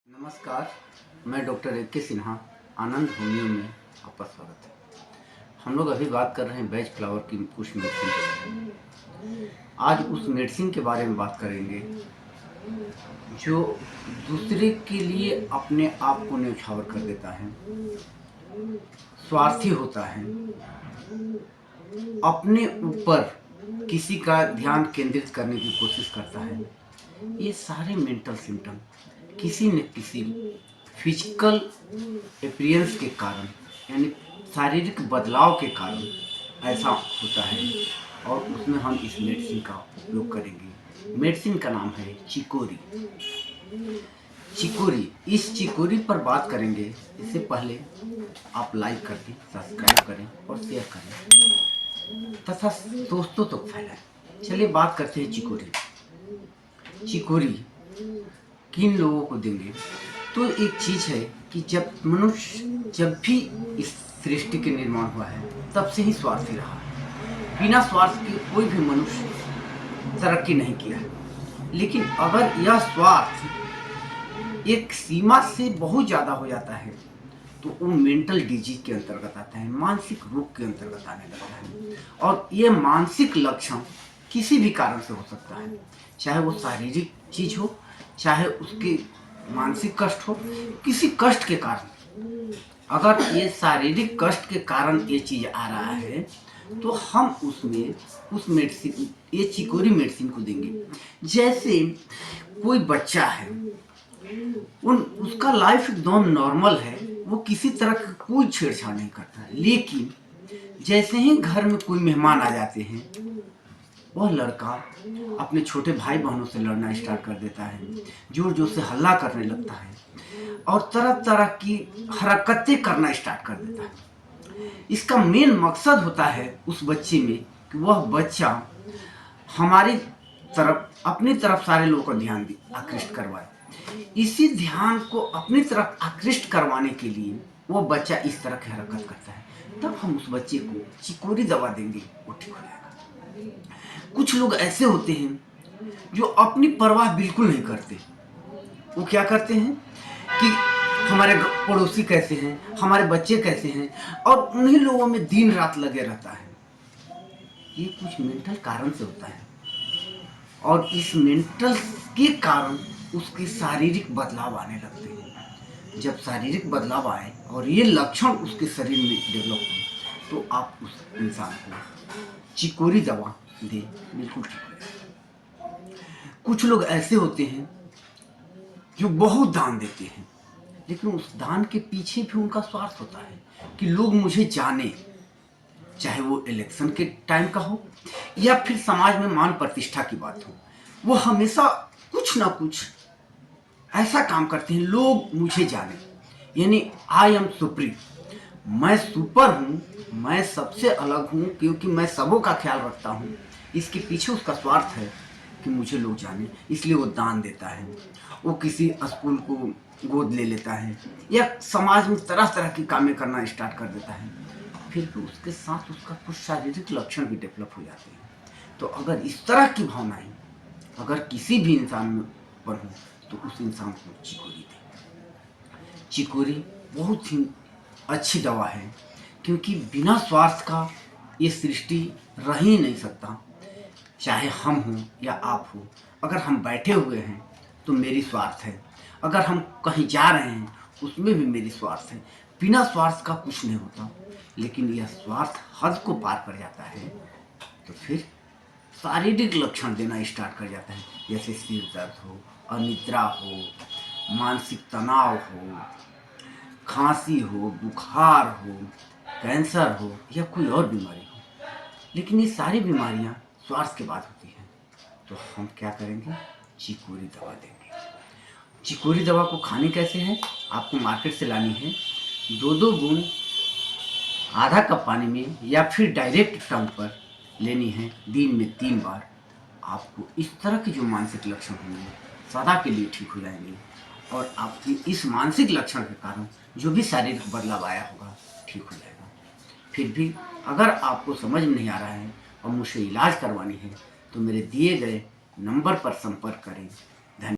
नमस्कार, मैं doctor A K. Sinha, आनंद homeo में आपका स्वागत है। हम लोग अभी बात कर रहे हैं वेज फ्लावर की कुछ मेडिसिन के बारे में। आज उस मेडिसिन के बारे में बात करेंगे जो दूसरे के लिए अपने आप को न्यौछावर कर देता है, स्वार्थी होता है, अपने ऊपर किसी का ध्यान केंद्रित करने की कोशिश करता है। ये सारे मेंटल सिम्टम किसी न किसी फिजिकल अपीयरेंस के कारण यानी शारीरिक बदलाव के कारण ऐसा होता है और उसमें हम इस मेडिसिन का उपयोग करेंगे। मेडिसिन का नाम है चिकोरी। चिकोरी, इस चिकोरी पर बात करेंगे। इससे पहले आप लाइक कर दें, सब्सक्राइब करें और शेयर करें तथा दोस्तों तक फैलाएं। चलिए बात करते हैं चिकोरी। चिकोरी किन लोगों को देंगे? तो एक चीज है कि जब मनुष्य जब भी इस सृष्टि के निर्माण हुआ है तब से ही स्वार्थी रहा है। बिना स्वार्थ के कोई भी मनुष्य तरक्की नहीं किया है। लेकिन अगर यह स्वार्थ एक सीमा से बहुत ज्यादा हो जाता है तो वो मेंटल डिजीज के अंतर्गत आता है, मानसिक रोग के अंतर्गत आने लगता है। और ये मानसिक लक्षण किसी भी कारण से हो सकता है, चाहे वो शारीरिक चीज हो, चाहे उसके मानसिक कष्ट हो, किसी कष्ट के कारण। अगर ये शारीरिक कष्ट के कारण ये चीज आ रहा है तो हम उसमें उस मेडिसिन, ये चिकोरी मेडिसिन को देंगे। जैसे कोई बच्चा है, उसका लाइफ एकदम नॉर्मल है, वो किसी तरह का कोई छेड़छाड़ नहीं करता है। लेकिन जैसे ही घर में कोई मेहमान आ जाते हैं, वह लड़का अपने छोटे भाई बहनों से लड़ना स्टार्ट कर देता है, जोर जोर से हल्ला करने लगता है और तरह तरह की हरकतें करना स्टार्ट कर देता है। इसका मेन मकसद होता है उस बच्चे में कि वह बच्चा हमारी तरफ, अपनी तरफ सारे लोगों का ध्यान आकृष्ट करवाए। इसी ध्यान को अपनी तरफ आकृष्ट करवाने के लिए वो बच्चा इस तरह की हरकत करता है। तब हम उस बच्चे को चिकोरी दवा देंगे, वो ठीक हो जाएगा। कुछ लोग ऐसे होते हैं जो अपनी परवाह बिल्कुल नहीं करते। वो क्या करते हैं कि हमारे पड़ोसी कैसे हैं, हमारे बच्चे कैसे हैं, और उन्हीं लोगों में दिन रात लगे रहता है। ये कुछ मेंटल कारण से होता है और इस मेंटल के कारण उसके शारीरिक बदलाव आने लगते हैं। जब शारीरिक बदलाव आए और ये लक्षण उसके शरीर में डेवलप हो तो आप उस इंसान को चिकोरी दवा दे, बिल्कुल ठीक हो जाएगा। कुछ लोग ऐसे होते हैं जो बहुत दान देते हैं, लेकिन उस दान के पीछे भी उनका स्वार्थ होता है कि लोग मुझे जाने, चाहे वो इलेक्शन के टाइम का हो या फिर समाज में मान प्रतिष्ठा की बात हो। वो हमेशा कुछ ना कुछ ऐसा काम करते हैं, लोग मुझे जाने, यानी आई एम सुप्रीम, मैं सुपर हूँ, मैं सबसे अलग हूँ क्योंकि मैं सबों का ख्याल रखता हूँ। इसके पीछे उसका स्वार्थ है कि मुझे लोग जाने, इसलिए वो दान देता है, वो किसी स्कूल को गोद ले लेता है या समाज में तरह तरह की कामें करना स्टार्ट कर देता है। फिर भी उसके साथ उसका कुछ शारीरिक लक्षण भी डेवलप हो जाते हैं। तो अगर इस तरह की भावनाएं अगर किसी भी इंसान में पर हो तो उस इंसान को चिकोरी दें। चिकोरी बहुत ही अच्छी दवा है क्योंकि बिना स्वार्थ का ये सृष्टि रह ही नहीं सकता। चाहे हम हों या आप हो, अगर हम बैठे हुए हैं तो मेरी स्वार्थ है, अगर हम कहीं जा रहे हैं उसमें भी मेरी स्वार्थ है। बिना स्वार्थ का कुछ नहीं होता। लेकिन यह स्वार्थ हद को पार कर जाता है तो फिर शारीरिक लक्षण देना स्टार्ट कर जाता है, जैसे सिर दर्द हो, अनिद्रा हो, मानसिक तनाव हो, खांसी हो, बुखार हो, कैंसर हो या कोई और बीमारी हो। लेकिन ये सारी बीमारियां स्वार्थ के बाद होती हैं। तो हम क्या करेंगे? चिकोरी दवा देंगे। चिकोरी दवा को खानी कैसे है? आपको मार्केट से लानी है, 2-2 बूंद आधा कप पानी में या फिर डायरेक्ट टंग पर लेनी है, दिन में 3 बार। आपको इस तरह के जो मानसिक लक्षण होंगे सदा के लिए ठीक हो जाएंगे और आपकी इस मानसिक लक्षण के कारण जो भी शारीरिक बदलाव आया होगा ठीक हो जाएगा। फिर भी अगर आपको समझ में नहीं आ रहा है और मुझसे इलाज करवानी है तो मेरे दिए गए नंबर पर संपर्क करें। धन्यवाद।